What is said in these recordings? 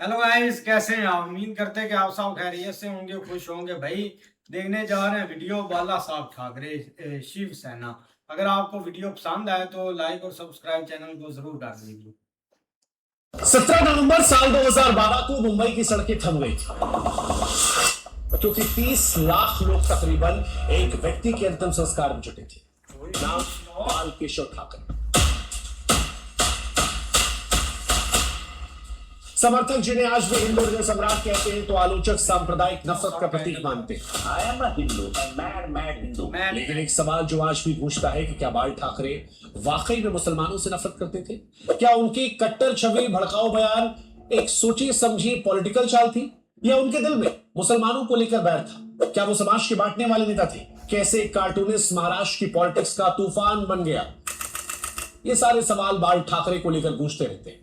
Hello guys, कैसे हैं आप? उम्मीद करते हैं कि आप सब खैरियत से होंगे, खुश होंगे। भाई देखने जा रहे हैं वीडियो बाला साहब ठाकरे शिवसेना। अगर आपको वीडियो पसंद आए तो लाइक और सब्सक्राइब चैनल को जरूर कर दीजिए। 17 नवंबर साल 2012 को मुंबई की सड़कें थम गई थी क्योंकि 30 लाख लोग तकरीबन एक व्यक्ति के अंतिम संस्कार में जुटे थे। नाम बाल केशव ठाकरे। समर्थक जिन्हें आज भी हिंदू हृदय सम्राट कहते हैं तो आलोचक सांप्रदायिक नफरत का प्रतीक मानते हैं। I am a Hindu, mad Hindu. लेकिन एक सवाल जो आज भी पूछता है कि क्या बाल ठाकरे वाकई में मुसलमानों से नफरत करते थे? क्या उनकी कट्टर छवि, भड़काऊ बयान एक सोची समझी पॉलिटिकल चाल थी, या उनके दिल में मुसलमानों को लेकर बैर था? क्या वो समाज के बांटने वाले नेता थे? कैसे कार्टूनिस्ट महाराष्ट्र की पॉलिटिक्स का तूफान बन गया? ये सारे सवाल बाल ठाकरे को लेकर गूंजते रहते हैं।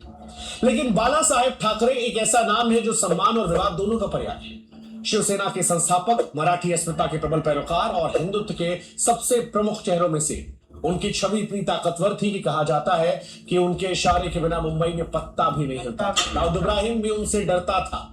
लेकिन बाला साहेब ठाकरे एक ऐसा नाम है जो सम्मान और विवाद दोनों का पर्याय है। शिवसेना के संस्थापक, मराठी अस्मिता के प्रबल पैरोकार और हिंदुत्व के सबसे प्रमुख चेहरों में से उनकी छवि इतनी ताकतवर थी कि कहा जाता है कि उनके इशारे के बिना मुंबई में पत्ता भी नहीं हिलता। दाऊद इब्राहिम भी उनसे डरता था।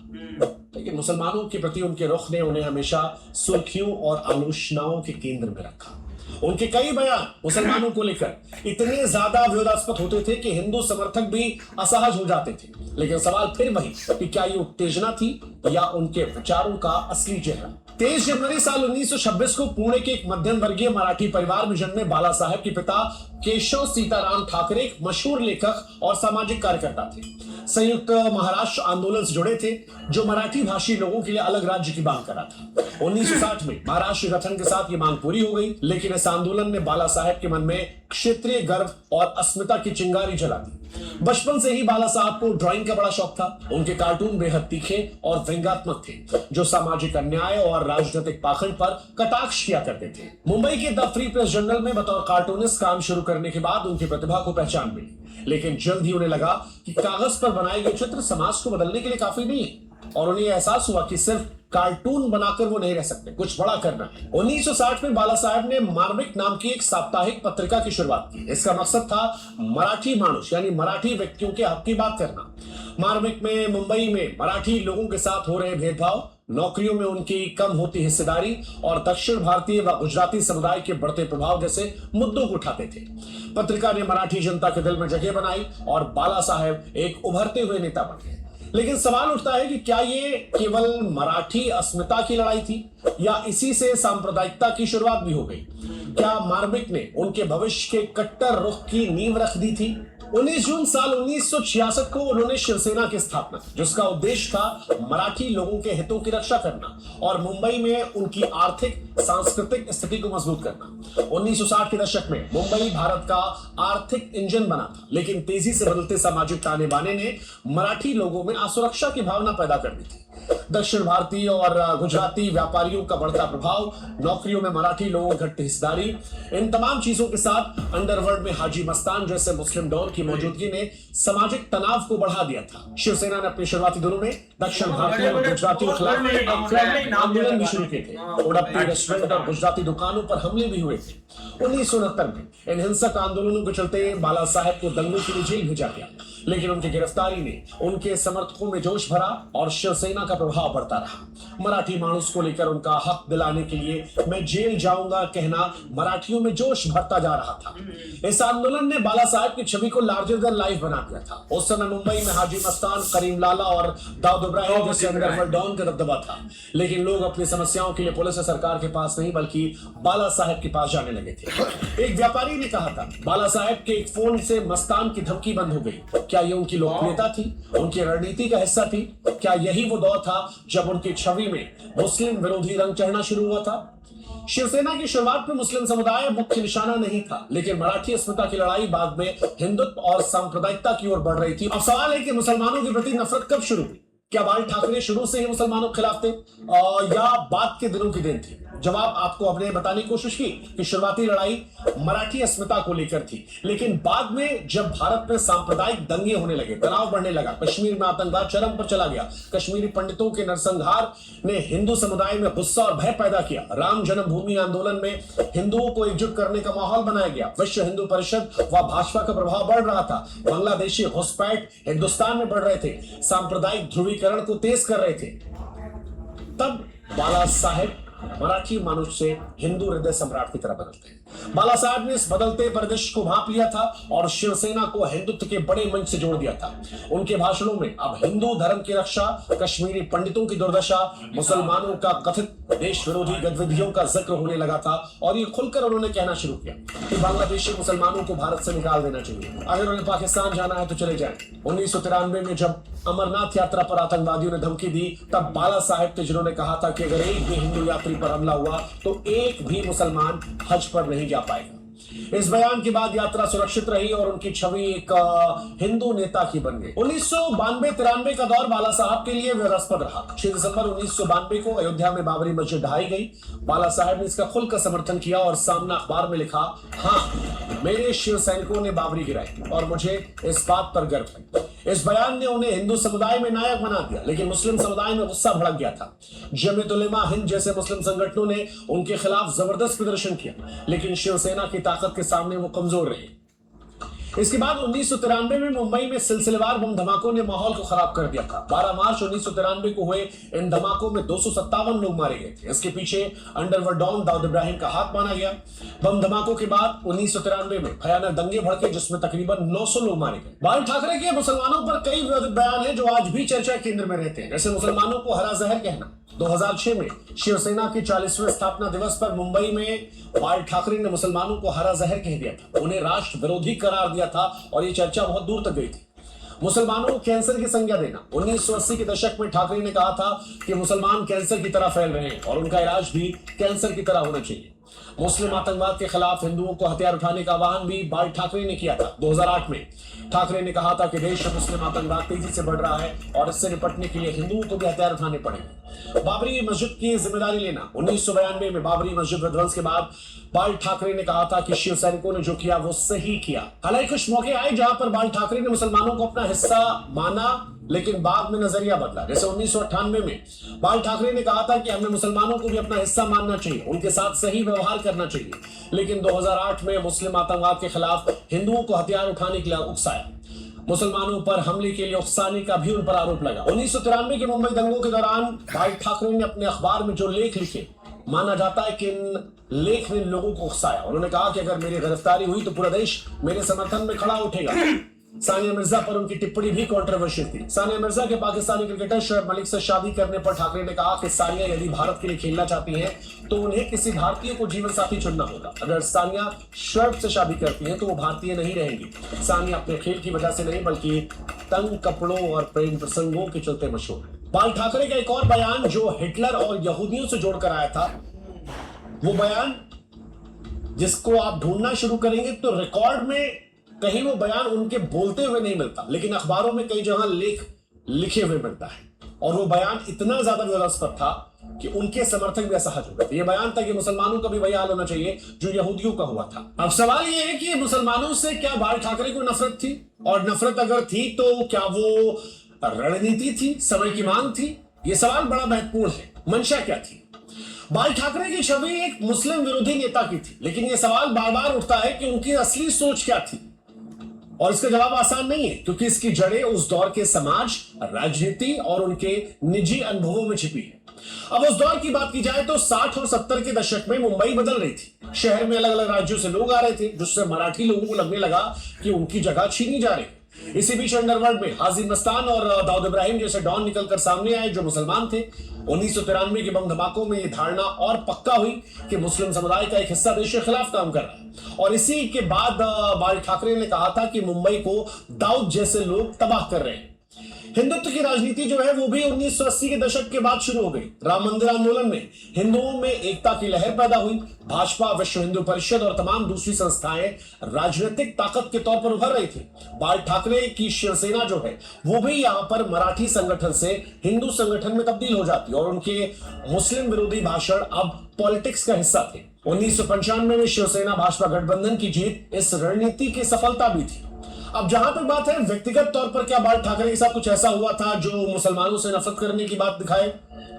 लेकिन मुसलमानों के प्रति उनके रुख ने उन्हें हमेशा सुर्खियों और आलोचनाओं के केंद्र में रखा। उनके कई बयान मुसलमानों को लेकर इतने ज्यादा विवादास्पद होते थे कि हिंदू समर्थक भी असहज हो जाते थे। लेकिन सवाल फिर वही कि क्या ये उत्तेजना थी या उनके विचारों का असली चेहरा? 23 जनवरी साल 1926 को पुणे के एक मध्यम वर्गीय मराठी परिवार में जन्मे बाला साहेब के पिता केशव सीताराम ठाकरे एक मशहूर लेखक और सामाजिक कार्यकर्ता थे। संयुक्त महाराष्ट्र आंदोलन से जुड़े थे जो मराठी भाषी लोगों के लिए अलग राज्य की मांग करा था। 1960 में महाराष्ट्र गठन के साथ ये मांग पूरी हो गई, लेकिन इस आंदोलन ने बाला साहेब के मन में क्षेत्रीय गर्व और अस्मिता की चिंगारी जला दी। बचपन से ही बाला साहब को ड्राइंग का बड़ा शौक था। उनके कार्टून बेहद तीखे और व्यंग्यात्मक थे जो सामाजिक अन्याय और राजनीतिक पाखंड पर कटाक्ष किया करते थे। मुंबई के द फ्री प्रेस जर्नल में बतौर कार्टूनिस्ट काम शुरू करने के बाद उनकी प्रतिभा को पहचान मिली, लेकिन जल्द ही उन्हें लगा कि कागज पर बनाए गए चित्र समाज को बदलने के लिए काफी नहीं है और उन्हें एहसास हुआ कि सिर्फ कार्टून बनाकर वो नहीं रह सकते, कुछ बड़ा करना है। 1960 में बाला साहेब ने मार्मिक नाम की एक साप्ताहिक पत्रिका की शुरुआत की। इसका मकसद था मराठी मानुष यानी मराठी व्यक्तियों के हक की बात करना। मार्मिक में मुंबई में मराठी लोगों के साथ हो रहे भेदभाव, नौकरियों में उनकी कम होती हिस्सेदारी और दक्षिण भारतीय व गुजराती समुदाय के बढ़ते प्रभाव जैसे मुद्दों को उठाते थे। पत्रिका ने मराठी जनता के दिल में जगह बनाई और बाला साहेब एक उभरते हुए नेता बन गए। लेकिन सवाल उठता है कि क्या ये केवल मराठी अस्मिता की लड़ाई थी या इसी से सांप्रदायिकता की शुरुआत भी हो गई? क्या मार्मिक ने उनके भविष्य के कट्टर रुख की नींव रख दी थी? 19 जून साल 1966 को उन्होंने शिवसेना की स्थापना की, जिसका उद्देश्य था मराठी लोगों के हितों की रक्षा करना और मुंबई में उनकी आर्थिक सांस्कृतिक स्थिति को मजबूत करना। 1960 के दशक में मुंबई भारत का आर्थिक इंजन बना था, लेकिन तेजी से बदलते सामाजिक ताने बाने ने मराठी लोगों में असुरक्षा की भावना पैदा कर दी थी। दक्षिण भारतीय और गुजराती व्यापारियों का बढ़ता प्रभाव, नौकरियों में मराठी लोगों की घटती हिस्सेदारी, इन तमाम चीजों के साथ अंडरवर्ल्ड में हाजी मस्तान जैसे मुस्लिम डॉन की मौजूदगी ने सामाजिक तनाव को बढ़ा दिया था। शिवसेना ने अपने शुरुआती दिनों में दक्षिण भारतीय और गुजरातियों के खिलाफ आंदोलन भी शुरू किए थे। उड़पी रेस्टोरेंट और गुजराती दुकानों पर हमले भी हुए थे। 1969 में इन हिंसक आंदोलनों के चलते बाला साहेब को दंगों के लिए जेल भेजा गया, लेकिन उनकी गिरफ्तारी ने उनके समर्थकों में जोश भरा और शिवसेना का प्रभाव बढ़ता रहा। मराठी मानुष को लेकर उनका हक दिलाने के लिए मैं जेल जाऊंगा कहना मराठियों में जोश भरता जा रहा था। इस आंदोलन ने बाला साहेब की छवि को लार्जर देन लाइफ बना दिया था। उस समय मुंबई में हाजी मस्तान, करीम लाला और दाऊद इब्राहिम जैसे अंडरवर्ल्ड डॉन का दबदबा था, लेकिन लोग अपनी समस्याओं के लिए पुलिस और सरकार के पास नहीं बल्कि बाला साहेब के पास जाने लगे थे। एक व्यापारी ने कहा था, बाला साहेब के एक फोन से मस्तान की धमकी बंद हो गई। क्या ये उनकी लोकप्रियता थी, उनकी रणनीति का हिस्सा थी? क्या यही वो दौर था जब उनकी छवि में मुस्लिम विरोधी रंग चढ़ना शुरू हुआ था? शिवसेना की शुरुआत में मुस्लिम समुदाय मुख्य निशाना नहीं था, लेकिन मराठी अस्मिता की लड़ाई बाद में हिंदुत्व और सांप्रदायिकता की ओर बढ़ रही थी। अब सवाल है कि मुसलमानों के प्रति नफरत कब शुरू हुई? क्या बाल ठाकरे शुरू से ही मुसलमानों के खिलाफ थे या बाद के दिनों की देन थी? जवाब आपको अपने बताने की कोशिश की कि शुरुआती लड़ाई मराठी अस्मिता को लेकर थी, लेकिन बाद में जब भारत में सांप्रदायिक दंगे होने लगे, तनाव बढ़ने लगा, कश्मीर में आतंकवाद चरम पर चला गया, कश्मीरी पंडितों के नरसंहार ने हिंदू समुदाय में गुस्सा और भय पैदा किया, राम जन्मभूमि आंदोलन में हिंदुओं को एकजुट करने का माहौल बनाया गया, विश्व हिंदू परिषद व भाजपा का प्रभाव बढ़ रहा था, बांग्लादेशी घुसपैठ हिंदुस्तान में बढ़ रहे थे, सांप्रदायिक ध्रुवीकरण ध्रुवीकरण को तेज कर रहे थे, तब बाला साहेब मराठी मनुष्य से हिंदू हृदय सम्राट की तरह बदलते हैं। बाला साहब ने इस बदलते परिदृश्य को भांप लिया था और शिवसेना को हिंदुत्व के बड़े मंच से जोड़ दिया था। उनके भाषणों में अब हिंदू धर्म की रक्षा, कश्मीरी पंडितों की दुर्दशा, मुसलमानों का कथित देश विरोधी गतिविधियों का जिक्र होने लगा था और ये खुलकर उन्होंने कहना शुरू किया कि बांग्लादेशी मुसलमानों को भारत से निकाल देना चाहिए। अगर उन्हें पाकिस्तान जाना है तो चले जाएं। 1993 में जब अमरनाथ यात्रा पर आतंकवादियों ने धमकी दी, तब बाला साहेब थे जिन्होंने कहा था कि अगर एक भी हिंदू यात्री पर हमला हुआ तो एक भी मुसलमान हज पर नहीं जा पाएगा। इस बयान के बाद यात्रा सुरक्षित रही और उनकी छवि एक हिंदू नेता की बन गई। 1992-93 का दौर बाला साहब के लिए विवादास्पद रहा। 6 दिसंबर 1992 को अयोध्या में बाबरी मस्जिद ढहाई गई। बाला साहब ने इसका खुलकर समर्थन किया और सामना अखबार में लिखा, हाँ, मेरे शिव सैनिकों ने बाबरी गिराई और मुझे इस बात पर गर्व है। इस बयान ने उन्हें हिंदू समुदाय में नायक बना दिया, लेकिन मुस्लिम समुदाय में गुस्सा भड़क गया था। जमीयत उलेमा हिंद जैसे मुस्लिम संगठनों ने उनके खिलाफ जबरदस्त प्रदर्शन किया, लेकिन शिवसेना की ताकत के सामने वो कमजोर रही। इसके बाद 1993 में मुंबई में सिलसिलेवार बम धमाकों ने माहौल को खराब कर दिया था। 12 मार्च 1993 को हुए इन धमाकों में 257 लोग मारे गए थे। इसके पीछे अंडरवर्ल्ड डॉन दाऊद इब्राहिम का हाथ माना गया। बम धमाकों के बाद 1993 में भयानक दंगे भड़के जिसमें तकरीबन 900 लोग मारे गए। बाल ठाकरे के मुसलमानों पर कई विवादित बयान हैं जो आज भी चर्चा केंद्र में रहते हैं, जैसे मुसलमानों को हरा जहर कहना। 2006 में शिवसेना की 40वें स्थापना दिवस पर मुंबई में बाल ठाकरे ने मुसलमानों को हरा जहर कह दिया था, उन्हें राष्ट्र विरोधी करार दिया था और यह चर्चा बहुत दूर तक गई थी। मुसलमानों को कैंसर की संज्ञा देना। 1980 के दशक में ठाकरे ने कहा था कि मुसलमान कैंसर की तरह फैल रहे हैं और उनका इलाज भी कैंसर की तरह होना चाहिए। मुस्लिम आतंकवाद के खिलाफ हिंदुओं को हथियार उठाने का आह्वान भी बाल ठाकरे ने किया था। 2008 में ठाकरे ने कहा था कि देश में मुस्लिम आतंकवाद तेजी से बढ़ रहा है और इससे निपटने के लिए हिंदुओं को भी हथियार उठाने पड़ेंगे। बाबरी मस्जिद की जिम्मेदारी लेना। 1992 में बाबरी मस्जिद विध्वंस के बाद बाल ठाकरे ने कहा था कि शिव सैनिकों ने जो किया वो सही किया। हालांकि कुछ मौके आए जहां पर बाल ठाकरे ने मुसलमानों को अपना हिस्सा माना, लेकिन बाद में नजरिया बदला। जैसे 1998 में बाल ठाकरे ने कहा था कि हमें मुसलमानों को भी अपना हिस्सा मानना चाहिए, उनके साथ सही व्यवहार करना चाहिए, लेकिन 2008 में मुस्लिम आतंकवाद के खिलाफ हिंदुओं को हथियार उठाने के लिए उकसाया। मुसलमानों पर हमले के लिए उकसाने का भी उन पर आरोप लगा। 1993 के मुंबई दंगों के दौरान बाल ठाकरे ने अपने अखबार में जो लेख लिखे, माना जाता है कि इन लेख ने लोगों को उकसाया। उन्होंने कहा कि अगर मेरी गिरफ्तारी हुई तो पूरा देश मेरे समर्थन में खड़ा उठेगा। सानिया मिर्जा पर उनकी टिप्पणी भी कंट्रोवर्शियल थी। सानिया मिर्जा के पाकिस्तानी क्रिकेटर शोएब मलिक से शादी करने पर ठाकरे ने कहा कि सानिया यदि भारत के लिए खेलना चाहती हैं तो उन्हें किसी भारतीय को जीवन साथी चुनना होगा। अगर सानिया शोएब से शादी करती हैं तो वो भारतीय नहीं रहेंगी। सानिया अपने खेल की वजह से नहीं बल्कि तंग कपड़ों और प्रेम प्रसंगों के चलते मशहूर है। बाल ठाकरे का एक और बयान जो हिटलर और यहूदियों से जोड़कर आया था, वो बयान जिसको आप ढूंढना शुरू करेंगे तो रिकॉर्ड में कहीं वो बयान उनके बोलते हुए नहीं मिलता, लेकिन अखबारों में कई जगह लेख लिखे हुए मिलता है। और वो बयान इतना ज्यादा विवादास्पद था कि उनके समर्थक भी असहज हो गए थे। ये बयान था कि मुसलमानों का भी वही हाल होना चाहिए जो यहूदियों का हुआ था। अब सवाल ये है कि मुसलमानों से क्या बाल ठाकरे को नफरत थी, और नफरत अगर थी तो क्या वो रणनीति थी, समय की मांग थी? ये सवाल बड़ा महत्वपूर्ण है। मंशा क्या थी? बाल ठाकरे की छवि एक मुस्लिम विरोधी नेता की थी, लेकिन यह सवाल बार बार उठता है कि उनकी असली सोच क्या थी, और इसका जवाब आसान नहीं है क्योंकि इसकी जड़ें उस दौर के समाज, राजनीति और उनके निजी अनुभवों में छिपी है। अब उस दौर की बात की जाए तो 60 और 70 के दशक में मुंबई बदल रही थी। शहर में अलग अलग राज्यों से लोग आ रहे थे, जिससे मराठी लोगों को लगने लगा कि उनकी जगह छीनी जा रही। इसी बीच अंडरवर्ल्ड में हाजी मस्तान और दाऊद इब्राहिम जैसे डॉन निकलकर सामने आए जो मुसलमान थे। 1993 के बम धमाकों में यह धारणा और पक्का हुई कि मुस्लिम समुदाय का एक हिस्सा देश के खिलाफ काम कर रहा है, और इसी के बाद बाल ठाकरे ने कहा था कि मुंबई को दाऊद जैसे लोग तबाह कर रहे हैं। हिंदुत्व की राजनीति जो है वो भी 1980 के दशक के बाद शुरू हो गई। राम मंदिर आंदोलन में हिंदुओं में एकता की लहर पैदा हुई। भाजपा, विश्व हिंदू परिषद और तमाम दूसरी संस्थाएं राजनीतिक ताकत के तौर पर उभर रही थी। बाल ठाकरे की शिवसेना जो है वो भी यहां पर मराठी संगठन से हिंदू संगठन में तब्दील हो जाती, और उनके मुस्लिम विरोधी भाषण अब पॉलिटिक्स का हिस्सा थे। 1995 में शिवसेना भाजपा गठबंधन की जीत इस रणनीति की सफलता भी थी। अब जहां तक बात है व्यक्तिगत तौर पर क्या बाल ठाकरे के साथ कुछ ऐसा हुआ था जो मुसलमानों से नफरत करने की बात दिखाए,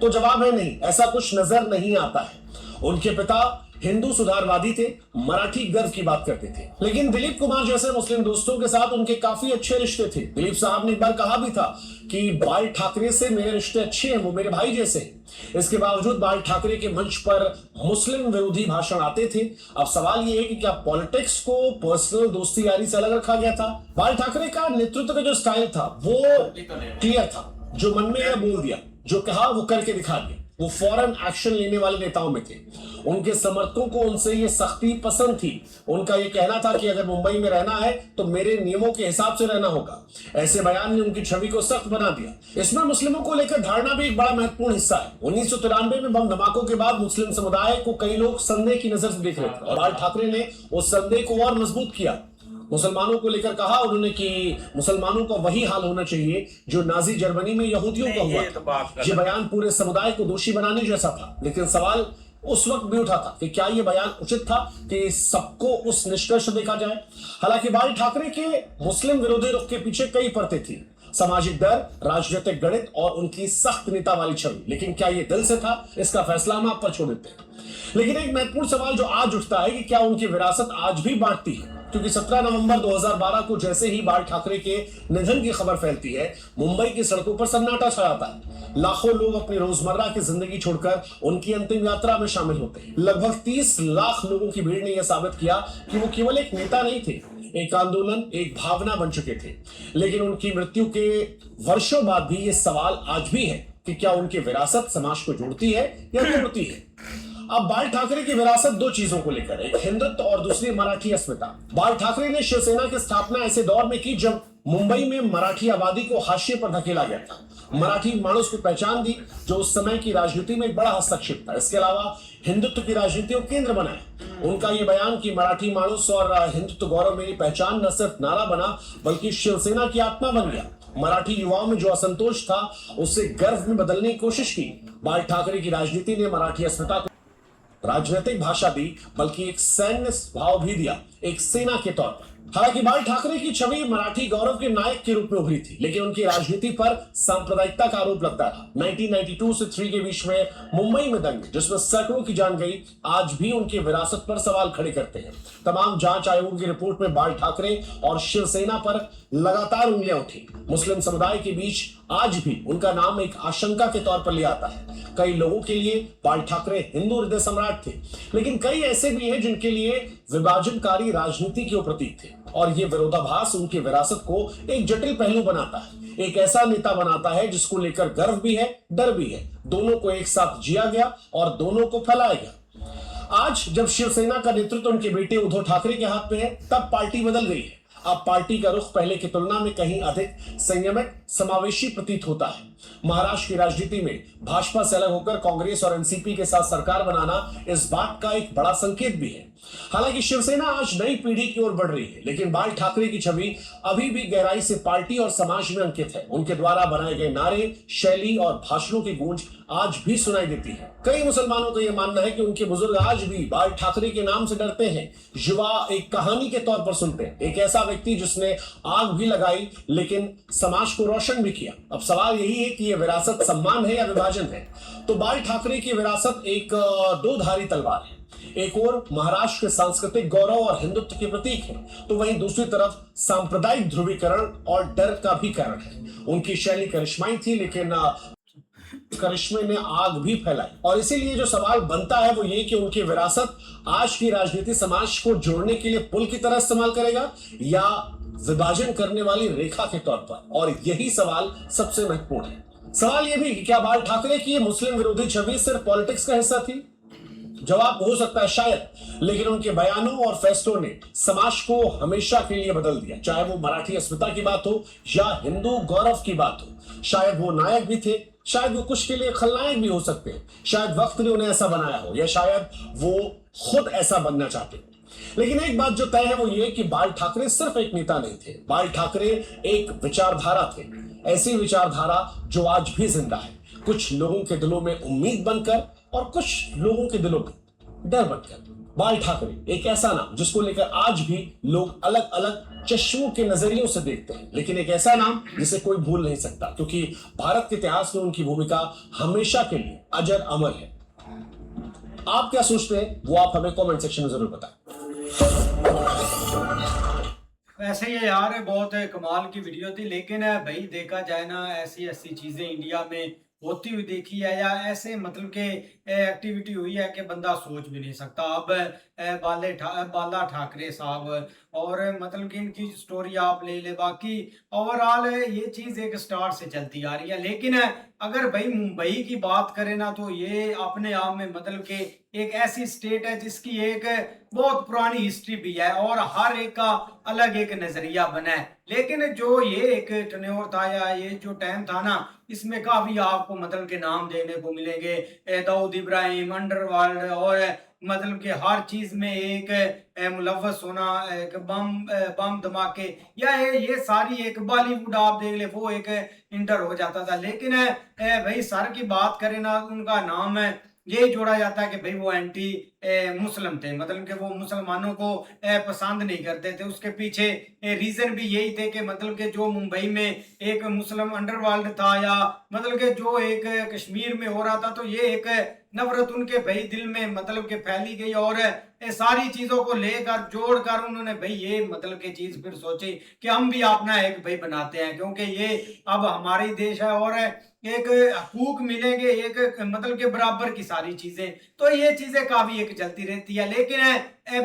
तो जवाब है नहीं, ऐसा कुछ नजर नहीं आता है। उनके पिता हिंदू सुधारवादी थे, मराठी गर्व की बात करते थे, लेकिन दिलीप कुमार जैसे मुस्लिम दोस्तों के साथ उनके काफी अच्छे रिश्ते थे। दिलीप साहब ने एक बार कहा भी था कि बाल ठाकरे से मेरे रिश्ते अच्छे हैं, वो मेरे भाई जैसे हैं। इसके बावजूद बाल ठाकरे के मंच पर मुस्लिम विरोधी भाषण आते थे। अब सवाल ये है कि क्या पॉलिटिक्स को पर्सनल दोस्ती यारी से अलग रखा गया था? बाल ठाकरे का नेतृत्व का जो स्टाइल था वो क्लियर था, जो मन में है बोल दिया, जो कहा वो करके दिखा दिया। वो फौरन एक्शन लेने वाले नेताओं में थे। उनके समर्थकों को उनसे ये सख्ती पसंद थी। उनका ये कहना था कि अगर मुंबई में रहना है तो मेरे नियमों के हिसाब से रहना होगा। ऐसे बयान ने उनकी छवि को सख्त बना दिया। इसमें मुस्लिमों को लेकर धारणा भी एक बड़ा महत्वपूर्ण हिस्सा है। 1993 में बम धमाकों के बाद मुस्लिम समुदाय को कई लोग संदेह की नजर से देख रहे थे और बाल ठाकरे ने उस संदेह को और मजबूत किया। मुसलमानों को लेकर कहा उन्होंने कि मुसलमानों का वही हाल होना चाहिए जो नाजी जर्मनी में यहूदियों का हुआ था। ये बयान पूरे समुदाय को दोषी बनाने जैसा था, लेकिन सवाल उस वक्त भी उठा था कि क्या यह बयान उचित था कि सबको उस निष्कर्ष देखा जाए। हालांकि बाल ठाकरे के मुस्लिम विरोधी रुख के पीछे कई परतें थी, सामाजिक डर, राजनीतिक गणित और उनकी सख्त नेता वाली छवि। लेकिन क्या यह दिल से था, इसका फैसला हम आप पर छोड़ देते हैं। लेकिन एक महत्वपूर्ण सवाल जो आज उठता है कि क्या उनकी विरासत आज भी बांटती है? क्योंकि 17 नवंबर 2012 को जैसे ही बाल ठाकरे के निधन की खबर फैलती है, मुंबई की सड़कों पर सन्नाटा छा जाता है। लाखों लोग अपनी रोजमर्रा की जिंदगी छोड़कर उनकी अंतिम यात्रा में शामिल होते हैं। लगभग 30 लाख लोगों की भीड़ ने यह साबित किया कि वो केवल एक नेता नहीं थे, एक आंदोलन, एक भावना बन चुके थे। लेकिन उनकी मृत्यु के वर्षों बाद भी ये सवाल आज भी है कि क्या उनकी विरासत समाज को जोड़ती है या तोड़ती है? अब बाल ठाकरे की विरासत दो चीजों को लेकर, एक हिंदुत्व और दूसरी मराठी अस्मिता। बाल ठाकरे ने शिवसेना की स्थापना ऐसे दौर में की जब मुंबई में मराठी आबादी को हाशिए पर धकेला गया था। मराठी माणूस को पहचान दी जो उस समय की राजनीति में एक बड़ा हस्तक्षेप था। इसके अलावा हिंदुत्व की राजनीति को केंद्र बनाया। उनका यह बयान कि मराठी माणूस और हिंदुत्व गौरव मेरी पहचान न सिर्फ नारा बना बल्कि शिवसेना की आत्मा बन गया। मराठी युवाओं में जो असंतोष था उसे गर्व में बदलने की कोशिश की। बाल ठाकरे की राजनीति ने मराठी अस्मिता को राजनीतिक भाषा दी बल्कि एक सैन्य भाव भी दिया, एक सेना के तौर पर। हालांकि बाल ठाकरे की छवि मराठी गौरव के नायक के रूप में उभरी थी, लेकिन उनकी राजनीति पर सांप्रदायिकता का आरोप लगता रहा। 1992 से 3 के बीच में मुंबई में दंगे जिसमें सैकड़ों की जान गई आज भी उनकी विरासत पर सवाल खड़े करते हैं। तमाम जांच आयोगों की रिपोर्ट में बाल ठाकरे और शिवसेना पर लगातार उंगलियां उठी। मुस्लिम समुदाय के बीच आज भी उनका नाम एक आशंका के तौर पर लिया आता है। कई लोगों के लिए बाल ठाकरे हिंदू हृदय सम्राट थे, लेकिन कई ऐसे भी हैं जिनके लिए विभाजनकारी राजनीति के प्रतीक थे। और ये विरोधाभास उनकी विरासत को एक जटिल पहलू बनाता है। एक ऐसा नेता बनाता है जिसको लेकर गर्व भी है, डर भी है। दोनों को एक साथ जिया गया और दोनों को फैलाया गया। आज जब शिवसेना का नेतृत्व उनके बेटे उद्धव ठाकरे के हाथ में है, तब पार्टी बदल गई है। अब पार्टी का रुख पहले की तुलना में कहीं अधिक संयमित, समावेशी प्रतीत होता है। महाराष्ट्र की राजनीति में भाजपा से अलग होकर कांग्रेस और एनसीपी के साथ सरकार बनाना इस बात का एक बड़ा संकेत भी है। हालांकि शिवसेना आज नई पीढ़ी की ओर बढ़ रही है, लेकिन बाल ठाकरे की छवि अभी भी गहराई से पार्टी और समाज में अंकित है। उनके द्वारा बनाए गए नारे, शैली और भाषणों की गूंज आज भी सुनाई देती है। कई मुसलमानों का यह मानना है कि उनके बुजुर्ग आज भी बाल ठाकरे के नाम से डरते हैं। युवा एक कहानी के तौर पर सुनते हैं, एक ऐसा व्यक्ति जिसने आग भी लगाई लेकिन समाज को रोशन भी किया। अब सवाल यही है कि यह विरासत सम्मान है या विभाजन है? तो बाल ठाकरे की विरासत एक दो धारी तलवार है। एक ओर महाराष्ट्र के सांस्कृतिक गौरव और हिंदुत्व के प्रतीक है, तो वहीं दूसरी तरफ सांप्रदायिक ध्रुवीकरण और डर का भी कारण है। उनकी शैली करिश्माई थी, लेकिन करिश्मे ने आग भी फैलाई। और इसीलिए जो सवाल बनता है वो ये कि उनकी विरासत आज की राजनीति समाज को जोड़ने के लिए पुल की तरह इस्तेमाल करेगा या विभाजन करने वाली रेखा के तौर पर। और यही सवाल सबसे महत्वपूर्ण है। सवाल यह भी कि क्या बाल ठाकरे की मुस्लिम विरोधी छवि सिर्फ पॉलिटिक्स का हिस्सा थी? जवाब हो सकता है शायद, लेकिन उनके बयानों और फैसलों ने समाज को हमेशा के लिए बदल दिया। चाहे वो मराठी अस्मिता की बात हो या हिंदू गौरव की बात हो। शायद वो नायक भी थे, शायद वो कुछ के लिए खलनायक भी हो सकते हैं। शायद वक्त ने उन्हें ऐसा बनाया हो या शायद वो खुद ऐसा बनना चाहते हो। लेकिन एक बात जो तय है वो ये कि बाल ठाकरे सिर्फ एक नेता नहीं थे। बाल ठाकरे एक विचारधारा थे, ऐसी विचारधारा जो आज भी जिंदा है, कुछ लोगों के दिलों में उम्मीद बनकर और कुछ लोगों के दिलों में डर बनकर। बाल ठाकरे एक ऐसा नाम जिसको लेकर आज भी लोग अलग अलग चश्मों के नजरियों से देखते हैं, लेकिन एक ऐसा नाम जिसे कोई भूल नहीं सकता, क्योंकि भारत के इतिहास में उनकी भूमिका हमेशा के लिए अजर अमर है। आप क्या सोचते हैं वो आप हमें कमेंट सेक्शन में जरूर बताएं। वैसे ये यार बहुत कमाल की वीडियो थी, लेकिन भाई देखा जाए ना, ऐसी ऐसी चीजें इंडिया में होती हुई देखी है, या ऐसे मतलब के एक्टिविटी हुई है कि बंदा सोच भी नहीं सकता। अब बाला ठाकरे साहब, और मतलब कि इनकी स्टोरी आप ले ले, बाकी ओवरऑल ये चीज एक स्टार्ट से चलती आ रही है। लेकिन अगर भाई मुंबई की बात करें ना, तो ये अपने आप में मतलब कि एक ऐसी स्टेट है जिसकी एक बहुत पुरानी हिस्ट्री भी है, और हर एक का अलग एक नजरिया बना है। लेकिन जो ये एक टन्योर था, या ये जो टाइम था ना, इसमें काफी आपको मतलब के नाम देखने को मिलेंगे, दाऊद इब्राहिम, अंडरवर्ल्ड, और मतलब कि हर चीज में एक मुलव्वस होना, एक बम धमाके, या ये सारी एक बॉलीवुड आप देख ले, वो एक इंटर हो जाता था। लेकिन भाई सर की बात करें ना, उनका नाम है यही जोड़ा जाता है कि भाई वो एंटी मुस्लिम थे, मतलब कि वो मुसलमानों को पसंद नहीं करते थे। उसके पीछे रीजन भी यही थे कि मतलब कि जो मुंबई में एक मुस्लिम अंडरवर्ल्ड था, या मतलब कि जो एक कश्मीर में हो रहा था, तो ये एक नफरत उनके भाई दिल में मतलब कि फैली गई, और ये सारी चीजों को लेकर जोड़कर उन्होंने भाई ये मतलब की चीज फिर सोची कि हम भी अपना एक भाई बनाते हैं, क्योंकि ये अब हमारी देश है, और एक हकूक मिलेंगे, एक मतलब के बराबर की सारी चीजें। तो ये चीजें काफी एक चलती रहती है। लेकिन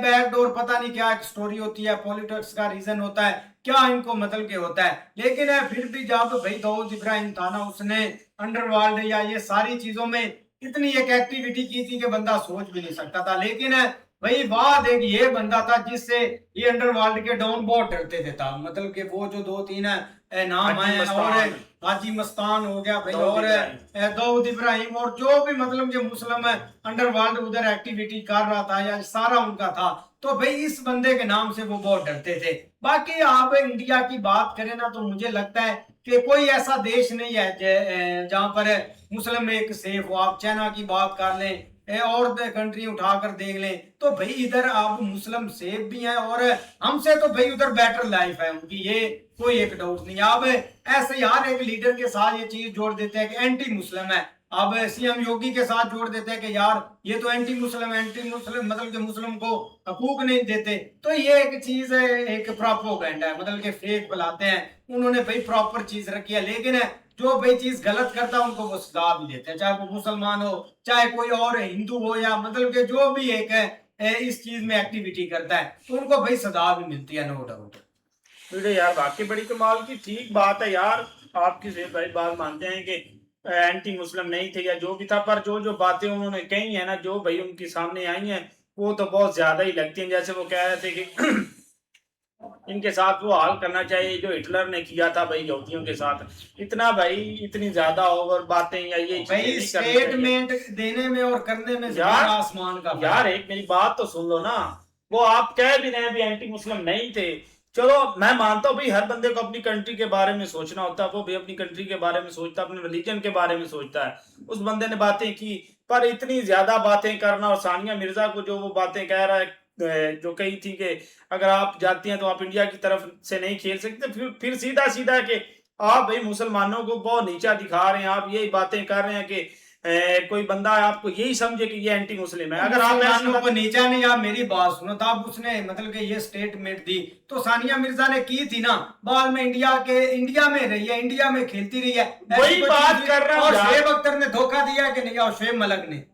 बैकडोर पता नहीं क्या एक स्टोरी होती है, पॉलिटिक्स का रीजन होता है, क्या इनको मतलब के होता है। लेकिन फिर भी जब भाई दाऊद इब्राहिम था ना, उसने अंडरवर्ल्ड या ये सारी चीजों में इतनी एक एक्टिविटी की थी कि बंदा सोच भी नहीं सकता था। लेकिन भाई बाद एक ये बंदा था जिससे ये अंडरवर्ल्ड के डॉन बहुत डरते थे था, मतलब कि वो जो दो तीन नाम आए हैं, और हाजी मस्तान हो गया भाई, और दाऊद इब्राहिम, और जो भी मतलब जो मुस्लिम अंडरवर्ल्ड उधर एक्टिविटी कर रहा था, या सारा उनका था, तो भाई इस बंदे के नाम से वो बहुत डरते थे। बाकी आप इंडिया की बात करें ना, तो मुझे लगता है कि कोई ऐसा देश नहीं है जहां पर मुस्लिम एक सेफ हो। आप चाइना की बात कर लें, और कंट्री उठाकर देख लें, तो भाई इधर आप मुस्लिम सेफ भी हैं, और हमसे तो भाई उधर बेटर लाइफ है उनकी, ये कोई एक डाउट नहीं है। अब ऐसे यार एक लीडर के साथ ये चीज जोड़ देते हैं कि एंटी मुस्लिम है, अब सीएम योगी के साथ जोड़ देते हैं कि यार ये तो एंटी मुस्लिम मतलब कि मुस्लिम को हकूक नहीं देते। तो ये एक चीज है, एक प्रोपेगेंडा है, मतलब कि फेक बुलाते हैं। उन्होंने भाई प्रॉपर चीज रखी है, लेकिन जो भाई चीज गलत करता है उनको वो सजा भी देते हैं, चाहे वो मुसलमान हो, चाहे कोई और हिंदू हो, या मतलब कि जो भी एक है इस चीज में एक्टिविटी करता है, तो उनको भाई सजा भी मिलती है, नो डाउट। वीडियो यार बाकी बड़ी कमाल की, ठीक बात है यार, आपकी सेहत भाई बात मानते हैं कि एंटी मुस्लिम नहीं थे या जो भी था, पर जो जो बातें उन्होंने कही है ना, जो भाई उनके सामने आई हैं, वो तो बहुत ज्यादा ही लगती हैं। जैसे वो कह रहे थे कि इनके साथ वो हाल करना चाहिए जो हिटलर ने किया था भाई यहूदियों के साथ। इतना भाई इतनी ज्यादा ओवर बातें या ये भाई स्टेटमेंट देने में और करने में यार आसमान का यार एक मेरी बात तो सुन लो ना, वो आप कह भी रहे हैं भी एंटी मुस्लिम नहीं थे, चलो मैं मानता हूँ भाई हर बंदे को अपनी कंट्री के बारे में सोचना होता है, वो भी अपनी कंट्री के बारे में सोचता है, अपने रिलीजन के बारे में सोचता है। उस बंदे ने बातें की, पर इतनी ज्यादा बातें करना, और सानिया मिर्जा को जो वो बातें कह रहा है, जो कही थी कि अगर आप जाती हैं तो आप इंडिया की तरफ से नहीं खेल सकते, फिर सीधा सीधा कि आप भाई मुसलमानों को बहुत नीचा दिखा रहे हैं, आप यही बातें कर रहे हैं कि कोई बंदा आपको यही समझे कि ये एंटी मुस्लिम है। अगर आप मुसलमानों को नीचा नहीं, आप मेरी बात सुनो, तो आप उसने मतलब कि ये स्टेटमेंट दी तो सानिया मिर्जा ने की थी ना, बाद में इंडिया में रही है, इंडिया में खेलती रही है, वही बात कर रहा हूं। और शुएब अख्तर ने धोखा दिया कि नहीं, और शुएब मलिक ने।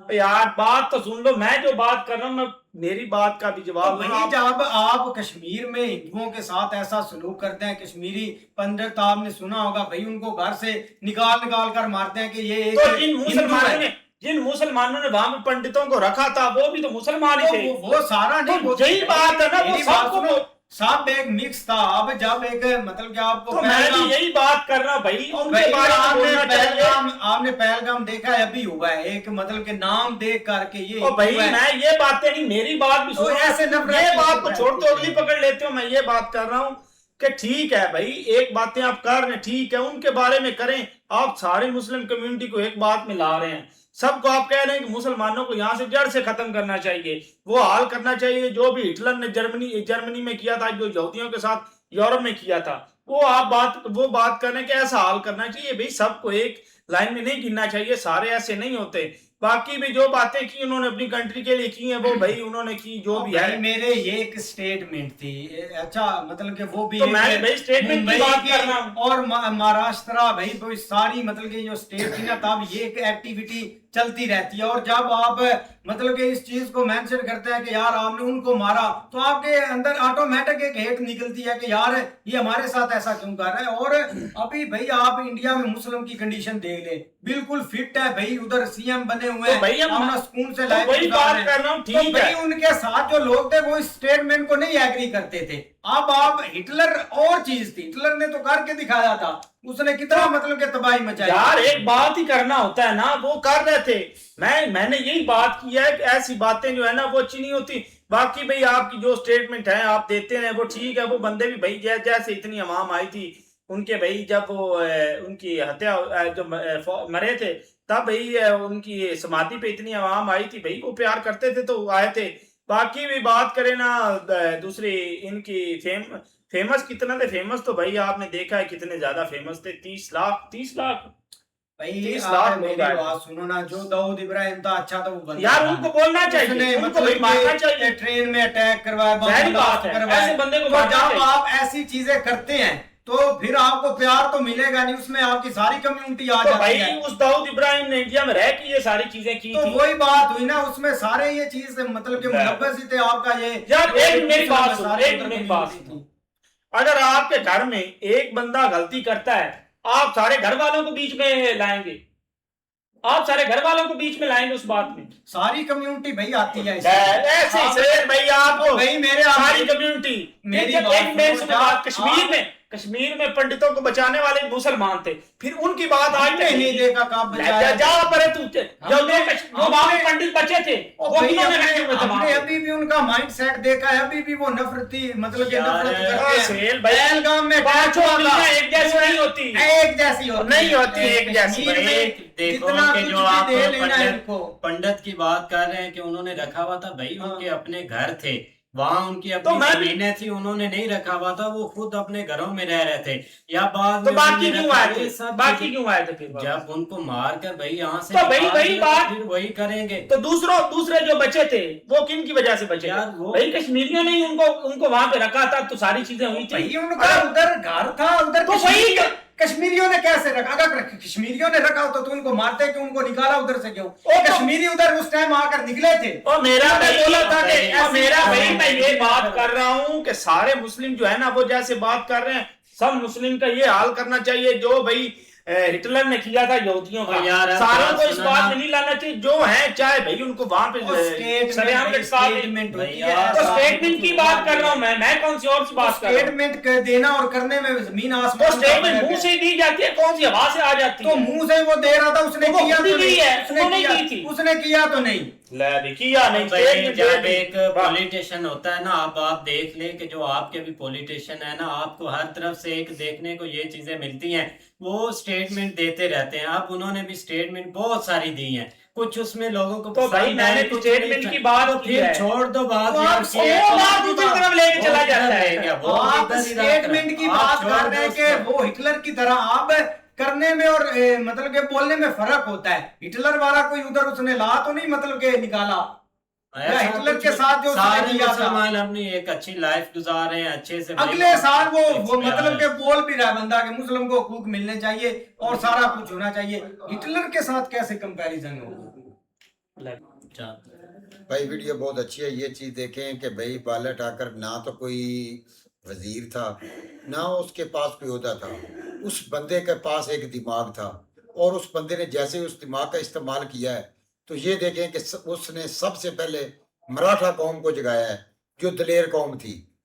यार बात तो सुन लो, मैं जो बात कर रहा हूँ, मैं मेरी बात का भी जवाब तो भाई जब आप कश्मीर में हिंदुओं के साथ ऐसा सलूक करते हैं, कश्मीरी पंडित आपने सुना होगा भाई, उनको घर से निकाल कर मारते हैं कि ये एक तो जिन मुसलमानों ने वहां पे पंडितों को रखा था वो भी तो मुसलमान ही थे। वो सारा नहीं, तो यही बात है ना, वो सबको सब एक मिक्स था। अब जब एक मतलब कि आपको तो मैं भी यही बात कर रहा भाई, उनके बारे में आपने पहलगाम देखा है, अभी हुआ है एक मतलब के नाम देख करके ये भाई मैं ये बातें नहीं, मेरी बात भी सुनो, ऐसे ये बात को छोड़ तो अगली पकड़ लेते हो। मैं ये बात कर रहा हूँ कि ठीक है भाई, एक बातें आप कर रहे हैं, ठीक है, उनके बारे में करें। आप सारी मुस्लिम कम्युनिटी को एक बात में ला रहे हैं, सबको आप कह रहे हैं कि मुसलमानों को यहां से जड़ से खत्म करना चाहिए, वो हाल करना चाहिए जो भी हिटलर ने जर्मनी में किया था, जो यहूदियों के साथ यूरोप में किया था, वो बात करने के ऐसा हाल करना चाहिए। भाई सबको एक लाइन में नहीं गिनना चाहिए, सारे ऐसे नहीं होते। बाकी भी जो बातें की उन्होंने अपनी कंट्री के लिए की हैं वो भाई उन्होंने की जो भी भाई है। मेरे ये एक स्टेटमेंट थी। अच्छा मतलब कि वो भी तो एक मैं भाई स्टेटमेंट की मुंबई बात की कर रहा हूँ। और महाराष्ट्र भाई वो सारी मतलब कि जो स्टेट थी ना, तब ये एक एक्टिविटी चलती रहती है। और जब आप मतलब कि इस चीज को मेंशन करते हैं कि यार आपने उनको मारा, तो आपके अंदर ऑटोमेटिक एक हेट निकलती है कि यार ये हमारे साथ ऐसा क्यों कर रहा है। और अभी भाई आप इंडिया में मुस्लिम की कंडीशन देख ले, बिल्कुल फिट है भाई, उधर सीएम बने हुए तो भाई हैं, हम अपना सुकून से तो लाइफ वही गुजार बात रहे हैं। कर रहा हूँ, तो ठीक भाई है। उनके साथ जो लोग थे वो इस स्टेटमेंट को नहीं एग्री करते थे। अब आप हिटलर और चीज थी, हिटलर ने तो करके दिखाया था, उसने कितना मतलब के तबाही मचाई। यार एक बात ही करना होता है ना, वो कर रहे थे। मैंने यही बात की है कि ऐसी बातें जो है ना वो अच्छी नहीं होती। बाकी भाई आपकी जो स्टेटमेंट है आप देते हैं वो ठीक है। वो बंदे भी भाई जैसे इतनी अवाम आई थी उनके भाई, जब वो उनकी हत्या जो मरे थे तब भाई उनकी समाधि पे इतनी अवाम आई थी भाई, वो प्यार करते थे तो आए थे। बाकी भी बात करें ना दूसरी इनकी फेमस कितना थे, फेमस तो भाई आपने देखा है कितने ज्यादा फेमस थे। 30 लाख भाई 30 आप लाख मेरी लोग आए। बात सुनो ना, जो दाऊद इब्राहिम था अच्छा तो वो बंदा यार था। उनको बोलना चाहिए, उसने उनको मतलब भाई मारना कि चाहिए। ट्रेन में अटैक करवाया, जाहिर बम बात ब्लास्ट है, करवाया। ऐसे बंदे को तो मारना जब चाहिए। आप ऐसी चीजें करते हैं तो फिर आपको प्यार तो मिलेगा नहीं, उसमें आपकी सारी कम्युनिटी आ तो जाती भाई है। उस दाऊद इब्राहिम ने इंडिया में रह के ये सारी चीजें की तो थी। वही बात हुई ना, उसमें सारे ये चीज मतलब कि मुलव्वस ही थे आपका ये। यार एक मेरी बात सुन, सारी एक उधर मेरी बात community सुन। थी। अगर आपके घर में एक बंदा गलती करता है, आप सारे घर वालों को बीच में लाएंगे, आप सारे घर वालों को बीच में लाएंगे उस बात में। सारी कम्युनिटी भाई आती है इसमें। ऐसे से भाई आपको भाई मेरे सारी कम्युनिटी मेरी एक बात एक मेन सुनो, से बात, आप- कश्मीर में पंडितों को बचाने वाले मुसलमान थे, फिर उनकी बात आज हमने नहीं देखा कब बचाया। जा पर तू जो वहां पे पंडित बचे थे वो भाई किन्होंने हमने रखे हुए थे वहां हमने पे? अभी भी उनका माइंड सेट देखा है, अभी भी वो नफरती मतलब कि यार, नफरत करते हैं। सेल भाई, पहलगाम में पांचों attack हुआ उंगलियां था। एक जैसी नहीं होती। एक जैसी होती नहीं होती एक जैसी। कश्मीर में देखो जितना कि कुछ जो भी आप दे लेना है पंडित इनको। पंडित की बात कर रहे हैं कि उन्होंने रखा हुआ था भाई, हाँ। उनके अपने घर थे, वहां उनकी तो अपनी मैं भी- जमीनें थी, उन्होंने नहीं रखा हुआ था, वो खुद अपने घरों में रह रहे थे। या बाद तो में बाकी उन्होंने क्यों रखा, आए ये थे, सब बाकी चीजें- क्यों आए थे फिर? जब उनको मार कर भाई यहाँ से तो भाई निकाल वही दिया, बात- तो फिर वही करेंगे। तो दूसरे जो बचे थे वो किन की वजह से बचे यार थे? वो- भाई कश्मीरियों ने ही उनको वहां पे रखा था तो सारी चीजें हुई थी। भाई उनका उधर घर था, उधर तो वही कश्मीरियों ने कैसे रखा? अगर कश्मीरियों ने रखा होता तो उनको मारते क्यों, उनको निकाला उधर से क्यों? तो- कश्मीरी उधर उस टाइम आकर निकले थे। और मेरा उन्होंने भाई बोला था कि और ऐसी- मेरा भाई मैं ये बात कर रहा हूँ कि सारे मुस्लिम जो है ना वो जैसे बात कर रहे हैं, सब मुस्लिम का ये हाल करना चाहिए जो भाई हिटलर ने किया था यहूदियों का। और यार, सारों बात को इस सुनो बात ना। में नहीं लाना चाहिए, जो है चाहे भाई उनको वहां पे सरेआम लटका दें। स्टेटमेंट होती भैया, है। तो ऐसा स्टेटमेंट की बात कर रहा हूँ मैं कौन सी और सी बात कर रहा हूँ? स्टेटमेंट देना और करने में जमीन तो आसमान का स्टेटमेंट फर्क मुंह है। से दी जाती है, कौन सी हवा से आ जाती तो है? मुंह से वो दे रहा था, उसने तो वो किया खुद ही तो दी नहीं, है, उसने उन्होंने किया- की थी। उसने किया तो नहीं। किया नहीं भाई statement जब दे दी। एक पॉलिटिशियन होता है ना, अब आप देख ले कि जो आपके भी पॉलिटिशियन है ना, आपको हर तरफ से एक देखने को ये चीजें मिलती हैं, वो स्टेटमेंट देते रहते हैं। अब उन्होंने भी स्टेटमेंट बहुत सारी दी हैं, कुछ उसमें लोगों को तो भाई पसंद मैंने आए, भी कुछ स्टेटमेंट नहीं। की बात तो की फिर है। छोड़ दो बात तो यार, आप कि वो ये- बात दूसरी तरफ लेके वो चला इधर जाता है। रहेगा, वो आप इधर ही रहा स्टेटमेंट करें। की आप बात छोड़ कर रहे हैं दो कि उसको। वो हिटलर की तरह। आप करने में और मतलब के बोलने में फर्क होता है। हिटलर वाला कोई उधर उसने ला तो नहीं मतलब के निकाला, या ऐसा हिटलर कुछ के साथ जो उसने सारे किया था। मुसलमान अपनी एक अच्छी लाइफ गुजार रहे हैं, अच्छे से अगले साल वो इसमें मतलब आ के रहे बोल भी रहा है बंदा कि मुस्लिम को हकूक मिलने चाहिए और सारा कुछ होना चाहिए। हिटलर के साथ कैसे कंपैरिजन होगा? हैं। भाई वीडियो बहुत अच्छी है। ये चीज़ देखें कि भाई बाला ठाकर ना तो कोई वजीर था ना उसके पास कोई ओहदा था, उस बंदे के पास एक दिमाग था और उस बंदे ने जैसे उस दिमाग का इस्तेमाल किया है तो ये देखें कि उसने सबसे पहले मराठा कौम को जगाया है जो दलेर कौम थी।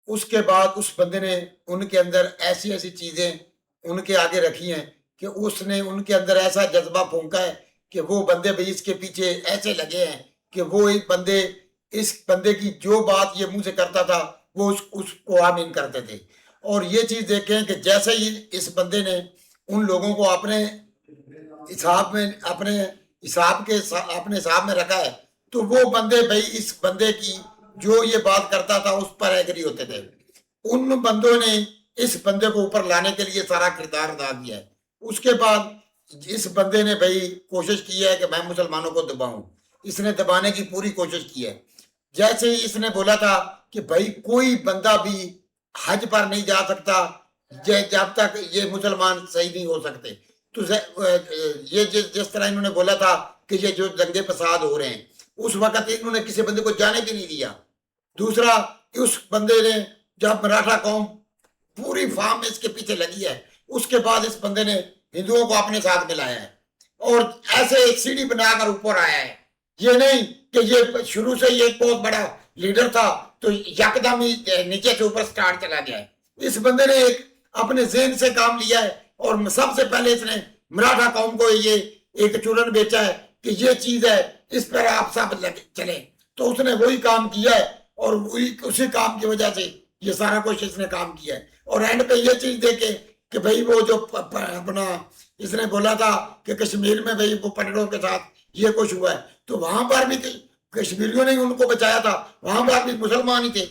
उसके बाद उस बंदे ने उनके अंदर ऐसी ऐसी चीज़ें उनके आगे रखी हैं कि उसने उनके अंदर ऐसा जज्बा फूंका है कि वो बंदे भाई इसके पीछे ऐसे लगे हैं कि वो इस बंदे की जो बात ये मुंह से करता था वो उसको आमीन करते थे। और ये चीज़ देखें कि जैसे ही इस बंदे ने उन लोगों को अपने हिसाब में रखा है तो वो बंदे भाई इस बंदे की जो ये बात करता था उस पर एग्री होते थे। उन बंदों ने इस बंदे को ऊपर लाने के लिए सारा किरदार अदा किया है। उसके बाद इस बंदे ने भाई कोशिश की है कि मैं मुसलमानों को दबाऊं, इसने दबाने की पूरी कोशिश की है। जैसे ही इसने बोला था कि भाई कोई बंदा भी हज पर नहीं जा सकता जब तक ये मुसलमान सही नहीं हो सकते। तो ये जिस तरह इन्होंने बोला था कि ये जो दंगे फसाद हो रहे हैं, उस वक्त इन्होंने किसी बंदे को जाने भी नहीं दिया। दूसरा, उस बंदे ने जब मराठा कौम पूरी फार्म में इसके पीछे लगी है, उसके बाद इस बंदे ने हिंदुओं को अपने साथ मिलाया है और ऐसे एक सीढ़ी बनाकर ऊपर आया है। ये नहीं कि ये शुरू से ये एक बहुत बड़ा लीडर था तो यकदम ही नीचे से ऊपर स्टार्ट चला गया है। इस बंदे ने एक अपने ज़हन से काम लिया है और सबसे पहले इसने मराठा कौम को ये एक चूरन बेचा है कि ये चीज है, इस पर आप सब चले। तो उसने वही काम किया है और उसी काम की वजह से ये सारा कुछ इसने काम किया है। और एंड पे ये चीज देखे कि भाई वो जो अपना इसने बोला था कि कश्मीर में भाई वो पटड़ों के साथ ये कुछ हुआ है, तो वहां पर भी कश्मीरियों ने उनको बचाया था, वहां पर भी मुसलमान ही थे।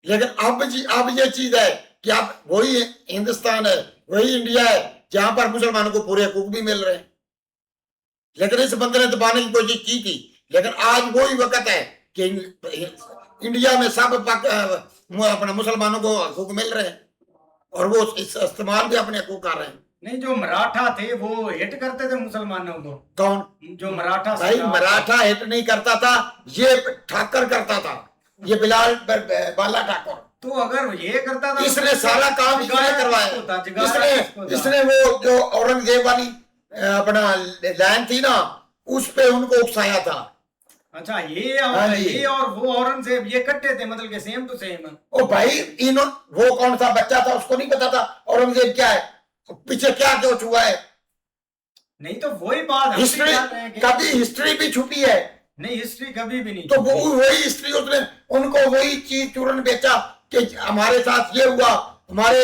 लेकिन अब ये चीज है कि अब वही हिंदुस्तान है, वही इंडिया है जहां पर मुसलमानों को पूरे हकूक भी मिल रहे हैं। लेकिन इस बंदे ने दबाने की कोशिश की थी, लेकिन आज वही वक्त है कि इंडिया में सब अपने मुसलमानों को हकूक मिल रहे हैं और वो इस्तेमाल भी अपने हकूक कर रहे हैं। नहीं, जो मराठा थे वो हिट करते थे मुसलमानों को। कौन? जो मराठा भाई मराठा हिट नहीं करता था, ये ठाकर करता था, ये बिलाल बाला ठाकुर। तो अगर ये करता था इसने सारा काम इसने करवाया। इसने वो जो औरंगजेब वाली अपना लाइन थी ना, उस पे उनको उकसाया था। अच्छा, ये और वो औरंगजेब ये कट्टे थे, मतलब के सेम टू सेम। ओ भाई, वो कौन सा बच्चा था उसको नहीं पता था औरंगजेब क्या है, पीछे क्या कुछ हुआ है। नहीं तो वही बात हिस्ट्री, कभी हिस्ट्री भी छुपी है नहीं, हिस्ट्री कभी भी नहीं। तो वो वही हिस्ट्री उसने उनको वही चीज चूरन बेचा कि हमारे साथ ये हुआ, हमारे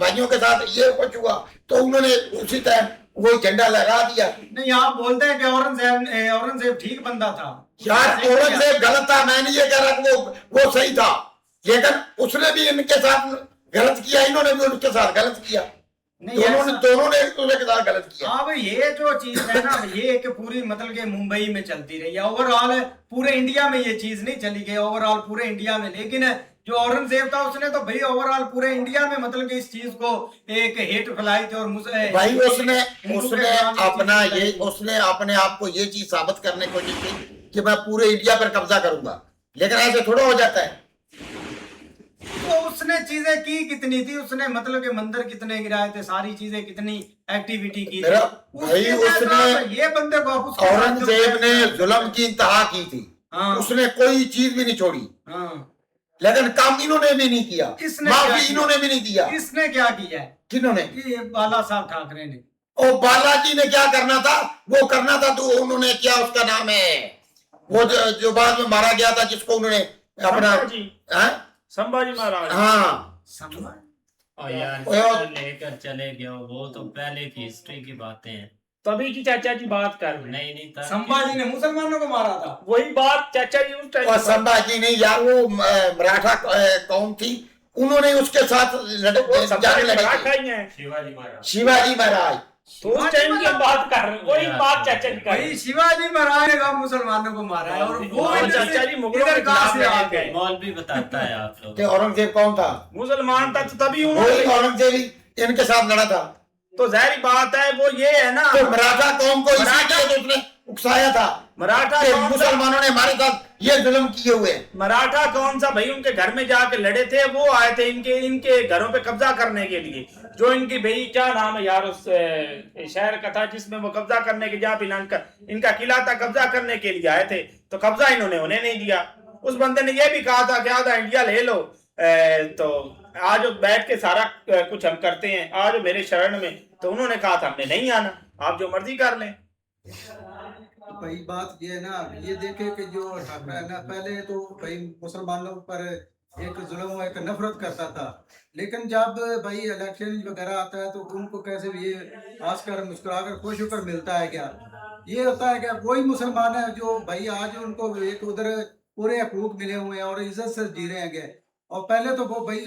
भाइयों के साथ ये कुछ हुआ, तो उन्होंने उसी टाइम वो झंडा लगा दिया। नहीं, आप बोलते हैं कि औरंगजेब ठीक बंदा था। यार औरंगजेब गलत था, मैं नहीं ये कह रहा कि वो सही था, लेकिन उसने भी इनके साथ गलत किया, इन्होंने भी उनके साथ गलत किया। दोनों ने एक दूसरे के साथ गलत किया। अब ये जो चीज है ना, ये एक पूरी मतलब के मुंबई में चलती रही है, ओवरऑल पूरे इंडिया में ये चीज नहीं चली गई, ओवरऑल पूरे इंडिया में। लेकिन जो औरंगजेब था उसने तो भाई ओवरऑल पूरे इंडिया में मतलब कि इस चीज को एक हेट फैलाई थी। और भाई उसने अपने आप को ये चीज साबित करने की कोशिश की कि मैं पूरे इंडिया पर कब्जा करूंगा, लेकिन ऐसे थोड़ा हो जाता है। तो उसने चीजें की कितनी थी, उसने मतलब के मंदिर कितने गिराए थे, सारी चीजें कितनी एक्टिविटी की थी। भाई उसने ये बंदे को औरंगजेब ने जुल्म की इंतहा की थी। हाँ। उसने कोई चीज भी नहीं छोड़ी। हाँ। लेकिन काम इन्होंने भी नहीं किया, माफी इन्होंने भी नहीं दिया। किसने क्या किया है? किन्होंने? बाला साहब ठाकरे ने। और बालाजी ने क्या करना था वो करना था, तो उन्होंने क्या उसका नाम है वो जो बाद में मारा गया था, जिसको उन्होंने अपना संभाजी महाराज। हाँ, यार लेकर चले गए, वो तो पहले की हिस्ट्री की बातें हैं, तभी की चाचा जी बात कर रहे। नहीं था, संभाजी ने मुसलमानों को मारा था, वही बात चाचा जी उस टाइम। संभाजी नहीं यार, वो मराठा कौम थी, उन्होंने उसके साथ शिवाजी महाराज। तो उस टाइम की बात कर रहे, वही बात चाचा जी कर रहे। शिवाजी महाराज ने मुसलमानों को मारा है, और वो चाचा जी मुगलों के खिलाफ लड़े। मौलवी बताता है आप लोग कि औरंगजेब कौन था? मुसलमान था, तो तभी उन्होंने औरंगजेब इनके साथ लड़ा था। तो जाहिर बात है वो ये है ना, तो मराठा कौम को उसने उकसाया था। मराठा मुसलमानों ने हमारे साथ ये जुल्म किए हुए। मराठा कौन सा भाई उनके घर में जाके लड़े थे, वो आए थे इनके घरों पे कब्जा करने के लिए। जो इनकी भाई क्या नाम है यार उस शहर का था जिसमें वो कब्जा करने के, जहाँ पे इनका किला था, कब्जा करने के लिए आए थे, तो कब्जा इन्होंने उन्हें नहीं दिया। उस बंदे ने ये भी कहा था कि आधा इंडिया ले लो, तो आज बैठ के सारा कुछ हम करते हैं, आज मेरे शरण में। तो उन्होंने कहा था हमने नहीं आना, आप जो मर्जी कर लें। भाई बात ये है ना, ये देखे कि जो ठाकरे है ना, पहले तो भाई मुसलमानों पर एक जुल्म एक नफरत करता था, लेकिन जब भाई इलेक्शन वगैरह आता है तो उनको कैसे भी ये हंसकर मुस्कुराकर खुश होकर मिलता है। क्या ये होता है क्या, वही मुसलमान है जो भाई आज उनको एक उधर पूरे हकूक मिले हुए हैं और इज्जत से जी रहे हैं। और पहले तो वो भाई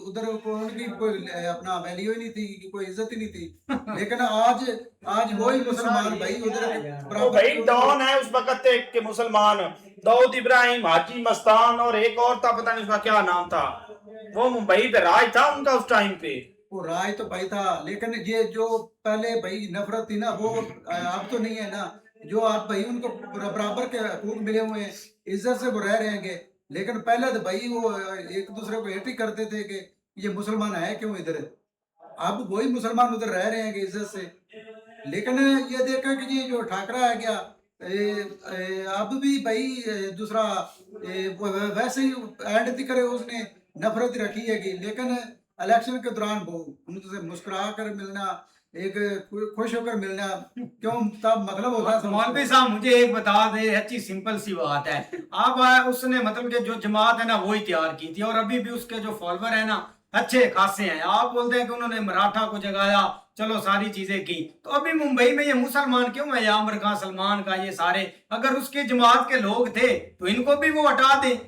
उधर को उनकी कोई अपना वैल्यू ही नहीं थी, कि कोई इज्जत ही नहीं थी। लेकिन आज वही मुसलमान भाई उधर वो भाई डॉन है उस वक्त के मुसलमान, दाऊद इब्राहिम, हाजी मस्तान और एक और था, पता नहीं उसका क्या नाम था, वो मुंबई पे राज था उनका उस टाइम पे। वो राज तो भाई था, लेकिन ये जो पहले भाई नफरत थी ना, वो अब तो नहीं है ना। जो आप भाई उनको बराबर के हकूक मिले हुए हैं, इज्जत से वो रह रहेंगे। लेकिन पहले तो भाई वो एक दूसरे को हेट ही करते थे कि ये मुसलमान है क्यों इधर। अब वही मुसलमान उधर रह रहे हैं कि इज्जत से। लेकिन ये देखा कि ये जो ठाकरा है क्या, अब भी भाई दूसरा वैसे ही एंड तक उसने नफरत रखी है कि, लेकिन इलेक्शन के दौरान वो उनसे मुस्कुरा कर मिलना, एक खुश होकर मिलना, क्यों तब मतलब होता है। मौलवी साहब मुझे एक बता दे, अच्छी सिंपल सी बात है। अब उसने मतलब कि जो जमात है ना वो ही तैयार की थी, और अभी भी उसके जो फॉलोअर है ना अच्छे खासे हैं। आप बोलते हैं कि उन्होंने मराठा को जगाया, चलो सारी चीजें की, तो अभी मुंबई में ये मुसलमान क्यों है, या आमिर खान, सलमान का, ये सारे अगर उसके जमात के लोग थे तो इनको भी वो हटा दे।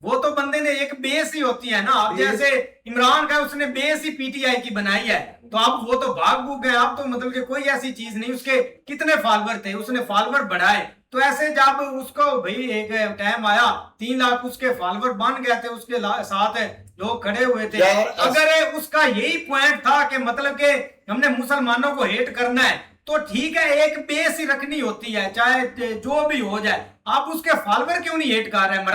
वो तो बंदे ने एक बेस ही होती है ना। अब जैसे इमरान का उसने बेस ही पीटीआई की बनाई है, तो अब वो तो भाग भूग गए। अब तो मतलब कि कोई ऐसी चीज नहीं, उसके कितने फॉलोअर थे, उसने फॉलोअर बढ़ाए। तो ऐसे जब उसको भाई एक टाइम आया 3 लाख उसके फॉलोअर बन गए थे, उसके साथ लोग खड़े हुए थे। अगर उसका यही पॉइंट था कि मतलब कि हमने मुसलमानों को हेट करना है, तो ठीक है, एक बेस ही रखनी होती है, चाहे जो भी हो जाए। आप उसके फॉलोअर क्यों नहीं हेट कर रहे हैं?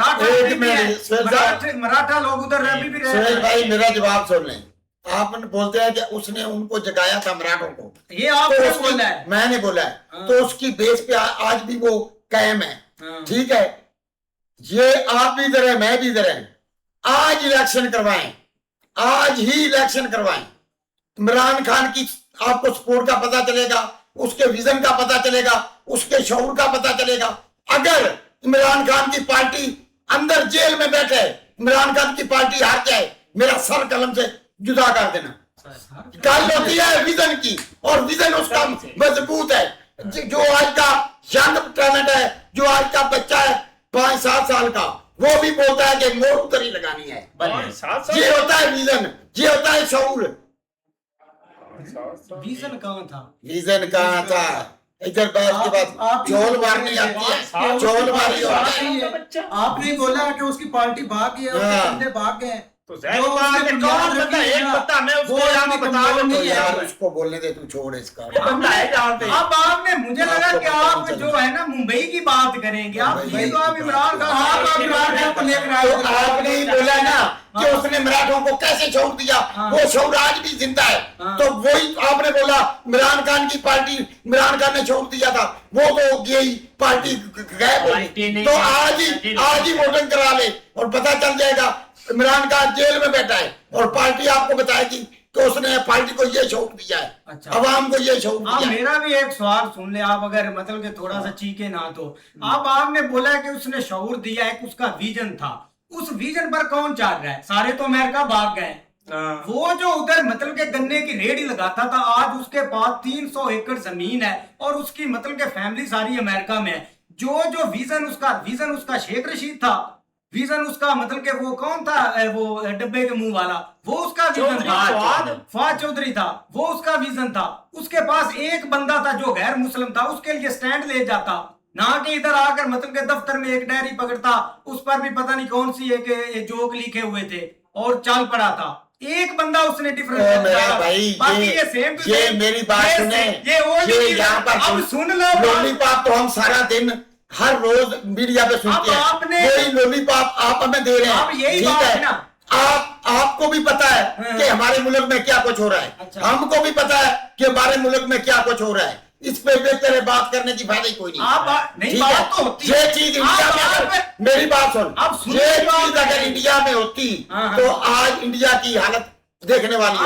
मराठा लोग उधर अभी भी रहे हैं। भाई मेरा जवाब सुन लें। आप बोलते हैं कि उसने उनको जगाया था मराठों को, ये आपने बोला है, मैंने बोला है। तो उसकी बेस पे आज भी वो कायम है, ठीक है। ये आप भी इधर है, मैं भी इधर है। आज इलेक्शन करवाएं, आज ही इलेक्शन करवाएं। इमरान खान की आपको सपोर्ट का पता चलेगा, उसके विजन का पता चलेगा, उसके शऊर का पता चलेगा। अगर इमरान खान की पार्टी अंदर जेल में बैठे, इमरान खान की पार्टी हार जाए, मेरा सर कलम से जुदा कर देना। गल होती है विजन की, और विजन उसका मजबूत है। जो आज का यंग टैलेंट है, जो आज का बच्चा है 5-7 साल का, वो भी बोलता है कि मोर उधर ही लगानी है। ये होता है विजन, ये होता है शऊर। विजन कहाँ था? विजन कहाँ था? इधर बैठ के बाद चोल मारनी आती है, चोल मारी होती है। आपने बोला कि उसकी पार्टी भाग गई है, उसके बंदे भाग गए। तो कौन बता, एक बता, मैं उसको यहाँ पे बता रहा हूँ यार, उसको बोलने दे, तू छोड़ इसका। अब आपने, मुझे लगा कि आप जो है ना मुंबई की बात करेंगे। आप ये तो आप इमरान खान, आप इमरान खान को लेकर आए। तो आपने ही बोला ना कि उसने मराठों को कैसे छोड़ दिया, वो शऊर आज भी जिंदा है। तो वही आपने बोला इमरान खान की पार्टी इमरान खान ने छोड़ दिया था, वो तो यही पार्टी गए। तो आज ही वोटिंग करा ले और पता चल जाएगा इमरान खान जेल में बैठा है, और पार्टी आपको बताएगी कि उसने पार्टी को ये शऊर दिया है। अच्छा, अवाम को ये शऊर दिया है। मेरा भी एक सवाल सुन ले आप, अगर मतलब कि थोड़ा सा चीखे ना तो। अब आपने बोला कि उसने शऊर दिया है, उसका विजन था। उस विजन पर कौन चल रहा है? सारे तो अमेरिका भाग गए। वो जो उधर मतलब के गन्ने की रेडी लगाता था, आज उसके पास 300 एकड़ जमीन है, और उसकी मतलब के फैमिली सारी अमेरिका में है। जो विजन उसका शेख रशीद था। विजन उसका मतलब कि वो कौन था, वो डब्बे के मुंह वाला, वो उसका विजन था। फवाद चौधरी था, वो उसका विजन था। उसके पास एक बंदा था जो गैर मुस्लिम था, उसके लिए स्टैंड ले जाता, ना कि इधर आकर मतलब के दफ्तर में एक डायरी पकड़ता, उस पर भी पता नहीं कौन सी एक जोक लिखे हुए थे, और चल पड़ा था। एक बंदा उसने डिफरेंस भाई, बाकी ये सेम टू सेम। मेरी बात सुने, ये यहाँ पर अब सुन लो। लॉलीपॉप तो हम सारा दिन हर रोज मीडिया पे सुनते हैं। वही लॉलीपॉप आप हमें दे रहे हैं, यही ठीक बात है है ना। आपको भी पता है कि हमारे मुल्क में क्या कुछ हो रहा है। अच्छा। हमको भी पता है कि हमारे मुल्क में क्या कुछ हो रहा है। इस पे बेहतर बात करने की फायदा ही कोई नहीं। नहीं, बात तो होती है। ये चीज इंडिया में, मेरी बात सुन, ये चीज अगर इंडिया में होती तो आज इंडिया की हालत देखने वाली है।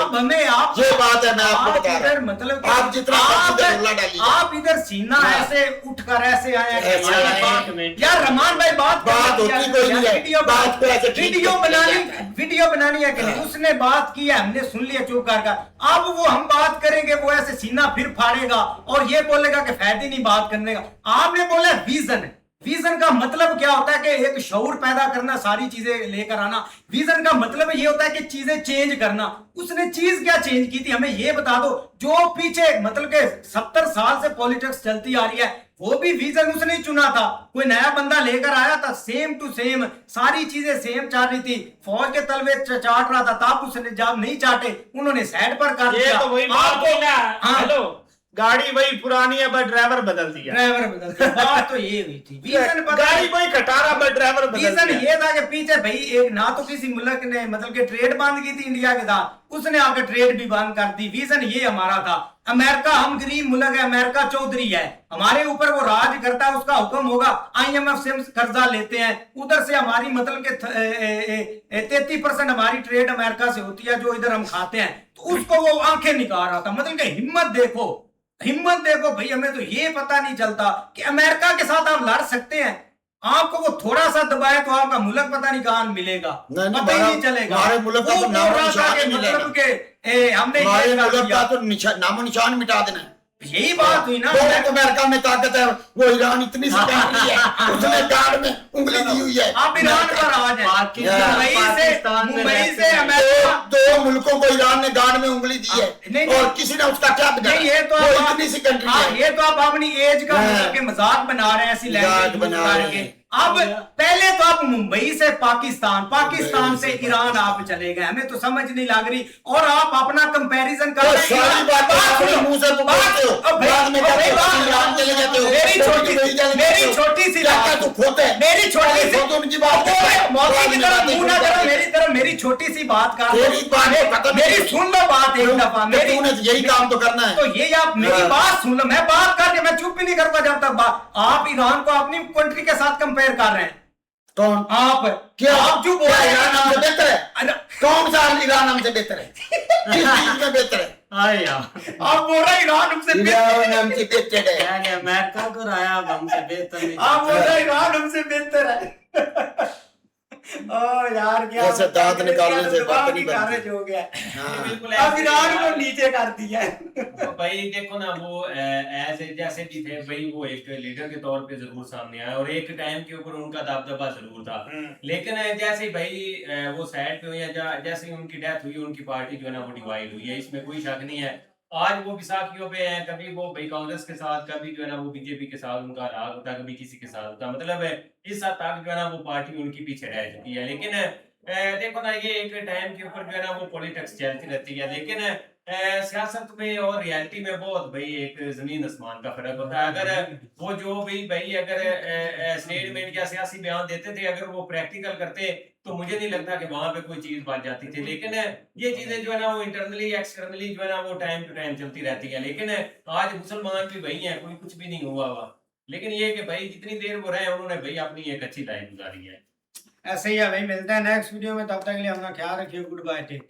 ये बात है, मैं आपको बता रहा हूं। मतलब आप जितना आप इधर सीना ऐसे उठकर ऐसे आए यार। रमान भाई बात होती कोई नहीं है, बात पे ऐसे वीडियो बनानी है कि नहीं, उसने बात की है, हमने सुन लिया चुप कर। अब वो हम बात करेंगे, वो ऐसे सीना फिर फाड़ेगा और ये बोलेगा कि फायदे नहीं बात करने का। आपने बोला विजन, विजन का मतलब क्या होता है कि एक शऊर पैदा करना, सारी चीजें लेकर आना। विजन का मतलब ये होता है कि चीजें चेंज करना। उसने चीज क्या चेंज की थी, हमें ये बता दो। जो पीछे मतलब के 70 साल से पॉलिटिक्स चलती आ रही है, वो भी विजन उसने चुना था। कोई नया बंदा लेकर आया था, सेम टू सेम सारी चीजें सेम चाट रही थी। फौज के तलवे चाट रहा था, तब उसने जब नहीं चाटे उन्होंने साइड पर कर ये दिया। तो वही बात हुई ना। हाँ। हेलो, गाड़ी वही पुरानी है बट ड्राइवर बदल दिया। ड्राइवर बदल दिया, बात तो ये हुई थी। विजन गाड़ी वही खटारा बट ड्राइवर बदल रीजन दिया। ये था कि पीछे भाई एक ना तो किसी मुल्क ने मतलब कि ट्रेड बंद की थी इंडिया के साथ, उसने आके ट्रेड भी बंद कर दी। विजन ये हमारा था। अमेरिका, हम गरीब मुल्क है, अमेरिका चौधरी है, हमारे ऊपर वो राज करता है, उसका हुक्म होगा। IMF से हम कर्जा लेते हैं, उधर से हमारी मतलब के 33% हमारी ट्रेड अमेरिका से होती है, जो इधर हम खाते हैं। तो उसको वो आंखें निकाल रहा था। मतलब कि हिम्मत देखो, हिम्मत देखो भाई। हमें तो ये पता नहीं चलता कि अमेरिका के साथ आप लड़ सकते हैं। आपको वो थोड़ा सा दबाए तो आपका मुल्क पता नहीं कहां मिलेगा, नहीं, पता ही हमारा- नहीं चलेगा। हमारे मुल्क का वो तो बोल नामो रहा था निशान कि ही मिलेगा। मतलब के हमने हमारे ये कर मुल्क दिया। का तो नामो निशान मिटा देना है। यही बात हुई ना। वो अमेरिका में ताकत है, वो ईरान इतनी सी कंट्री है, उसने गार्ड में उंगली दी हुई है। आप ईरान पर आ जाए, पाकिस्तान में मुंबई रहते से हैं। अमेरिका। दो मुल्कों को ईरान ने गार्ड में उंगली दी है, नहीं, नहीं। और किसी ने उसका क्या बिगाड़ा? नहीं, ये तो वो आप इतनी सी कंट्री हाँ, है। ये तो आप अपनी एज का हाँ। मतलब के मजाक बना रहे हैं, ऐसी मजाक लैंग्वेज बना बना रहे के। हैं। अब पहले तो आप मुंबई से पाकिस्तान, पाकिस्तान से ईरान आप चले गए, हमें तो समझ नहीं लग रही। और आप अपना कंपैरिजन कर वो रहे हैं। सारी बातें अपने मुंह से बोलते हो, बाद में कहते हो ईरान चले जाते हो, मेरी छोटी सी क्या बात, तू खोते है? मेरी छोटी सी खोते उनकी बात मौके की तरफ मुंह ना करो मेरी तरफ। मेरी छोटी सी बात कर तेरी बात खत्म मेरी नहीं। सुन लो बात एक दफा मेरी। तूने यही काम तो करना है। तो ये आप मेरी हाँ। बात सुन लो, मैं बात करके मैं चुप भी नहीं करूंगा जब तक बात। आप ईरान को अपनी कंट्री के साथ कंपेयर कर रहे हैं। कौन? आप क्या आप चुप हो क्या रहे ईरान हमसे बेहतर है? अरे, कौन सा ईरान हमसे बेहतर है? किस चीज में बेहतर है? आए यार, आप बोल रहे हैं ईरान हमसे बेहतर ईरान हमसे बेहतर है। क्या क्या अमेरिका को राया अब हमसे बेहतर नहीं। आप बोल रहे हैं ईरान हमसे बेहतर है। ओ यार क्या जैसे दांत निकालने से दिमाग बात ही नहीं बनती। खारिज हो गया। हाँ। बिल्कुल अब ऐसे ईरान यार। को नीचे कर दिया है। तो भाई देखो ना, वो ऐसे जैसे भी थे भाई, वो एक लीडर के तौर पे जरूर सामने आए और एक टाइम के ऊपर उनका दबदबा जरूर था। लेकिन जैसे ही भाई वो साइड पे हुई है, जैसे ही उनकी डेथ हुई, उनकी पार्टी जो है ना वो डिवाइड हुई है, इसमें कोई शक नहीं है। आज वो विसाखियों पे है, कभी वो भाई कांग्रेस के साथ, कभी जो है ना वो बीजेपी के साथ उनका राग होता है, कभी किसी के साथ होता है। मतलब इस हद तक जो है ना वो पार्टी उनकी पीछे रह चुकी है। लेकिन देखो ना, ये एक टाइम के ऊपर जो है ना वो पॉलिटिक्स चलती रहती है। लेकिन सियासत में और रियलिटी में बहुत भाई एक जमीन आसमान का फर्क होता है। अगर वो जो भी भाई अगर स्टेटमेंट या सियासी बयान देते थे, अगर वो प्रैक्टिकल करते तो मुझे नहीं लगता कि वहां पे कोई चीज बच जाती थी। लेकिन ये चीजें जो है ना वो इंटरनली एक्सटर्नली जो है ना वो टाइम टू टाइम चलती रहती है। लेकिन आज मुसलमान भी वही है, कोई कुछ भी नहीं हुआ हुआ। लेकिन ये कि भाई जितनी देर वो रहे, उन्होंने भाई अपनी एक अच्छी लाइफ गुजारी है। ऐसे ही है भाई, मिलते हैं नेक्स्ट वीडियो में, तब तक के लिए अपना ख्याल रखिए। Good bye, take.